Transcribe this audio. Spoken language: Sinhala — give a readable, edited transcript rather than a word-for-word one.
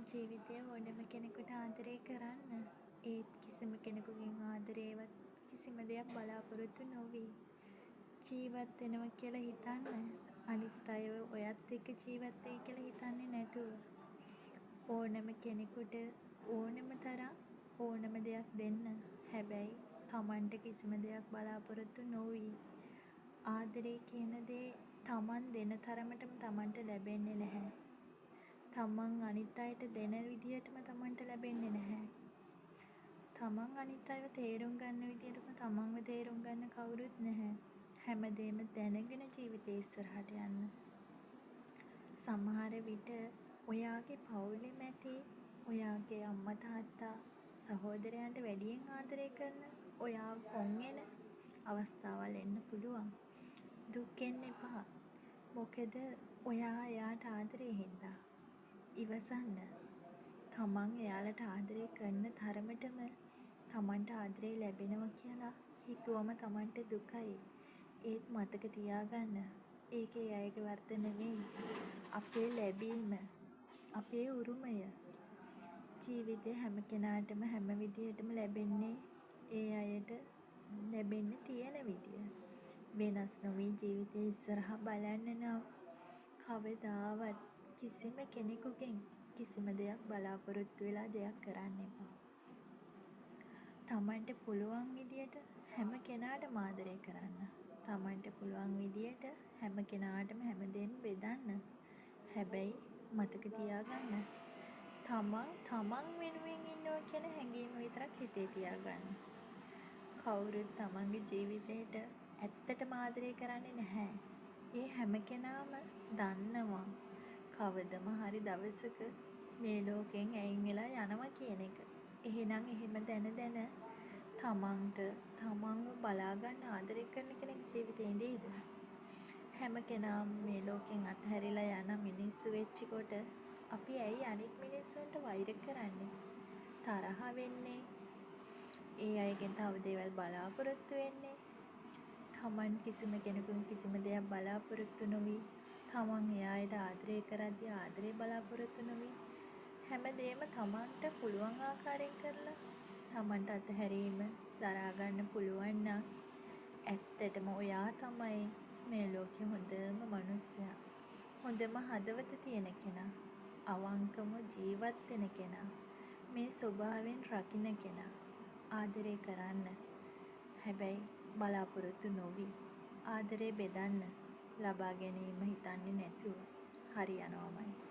ජීවිතයේ ඕනෑම කෙනෙකුට ආදරය කරන්න. ඒත් කිසිම කෙනෙකුගෙන් ආදරේවත් කිසිම දෙයක් බලාපොරොත්තු නොවී ජීවත් වෙනවා කියලා හිතන්න. අනිත් අයව ඔයත් එක්ක ජීවත් වෙයි කියලා හිතන්නේ නැතුව. ඕනෑම කෙනෙකුට ඕනෑම තරම් ඕනෑම දෙයක් දෙන්න. හැබැයි Tamanට කිසිම දෙයක් බලාපොරොත්තු නොවී. ආදරේ කියන දේ Taman දෙන තරමටම Tamanට ලැබෙන්නේ නැහැ. තමන් අනිත් අයට දෙන විදියටම තමන්ට ලැබෙන්නේ නැහැ. තමන් අනිත් අයව තේරුම් ගන්න විදියටම තමන්ව තේරුම් ගන්න කවුරුත් නැහැ. හැමදේම දැනගෙන ජීවිතේ ඉස්සරහට යන්න. සමහර විට ඔයාගේ පවුලෙම ඇති ඔයාගේ අම්මා තාත්තා සහෝදරයන්ට වැඩියෙන් ආදරය කරන ඔයාව කොන්ගෙන අවස්ථාවල් එන්න පුළුවන්. දුක් වෙන්න එපා. මොකද ඔයා එයාට ආදරේ හින්දා. ඉවසන්න. තමන් එයාලට ආදරය කරන තරමටම තමන්ට ආදරේ ලැබෙනවා කියලා හිතුවම තමන්ට දුකයි. ඒත් මතක තියාගන්න. ඒක ඒ අයගේ වරද නෙවෙයි. අපේ ලැබීම, අපේ උරුමය. ජීවිතේ හැම කෙනාටම හැම විදියටම ලැබෙන්නේ ඒ අයට ලැබෙන්න තියෙන විදිය. වෙනස් නොවී ජීවිතේ ඉස්සරහා බලන්න නම් කවදාවත් කිසිම කෙනෙකුගෙන් කිසිම දෙයක් බලාපොරොත්තු වෙලා දෙයක් කරන්න එපා. තමන්ට පුළුවන් විදියට හැම කෙනාටම ආදරය කරන්න. තමන්ට පුළුවන් විදියට හැම කෙනාටම හැමදේම බෙදන්න. හැබැයි මතක තියාගන්න. තමන් වෙනුවෙන් ඉන්නවා කියන හැඟීම විතරක් හිතේ තියාගන්න. කවුරුත් තමන්ගේ ජීවිතේට ඇත්තටම ආදරය කරන්නේ නැහැ. ඒ හැම කෙනාම දන්නවා කවදම හරි දවසක මේ ලෝකෙන් අයින් වෙලා යනවා කියන එක. එහෙනම් එහෙම දැන තමන්ට තමන්ව බලා ගන්න ආදරය කරන කෙනෙක් ජීවිතේ ඉඳීද? හැම කෙනාම මේ ලෝකෙන් අත්හැරිලා යන මිනිස්සු වෙච්ච කොට අපි ඇයි අනිත් මිනිස්සුන්ට වෛර කරන්නේ? තරහ වෙන්නේ? ඒ අයගෙන් තව දේවල් බලාපොරොත්තු වෙන්නේ? තමන් කිසිම කෙනෙකුගෙන් කිසිම දෙයක් බලාපොරොත්තු නොවි තමන් එයාට ආදරය කරද්දී ආදරේ බලාපොරොත්තු නොවි හැමදේම තමන්ට පුළුවන් ආකාරයෙන් කරලා තමන්ට අතහැරීම දරා ගන්න පුළුවන් නම් ඇත්තටම ඔයා තමයි මේ ලෝකේ හොඳම මනුස්සයා. හොඳම හදවත තියෙන කෙනා. අවංකම ජීවත් වෙන කෙනා. මේ ස්වභාවයෙන් රකින්න කෙනා. ආදරය කරන්න. හැබැයි බලාපොරොත්තු නොවි ආදරේ බෙදන්න. ලබා ගැනීම හිතන්නේ නැතුව හරියනවාමයි.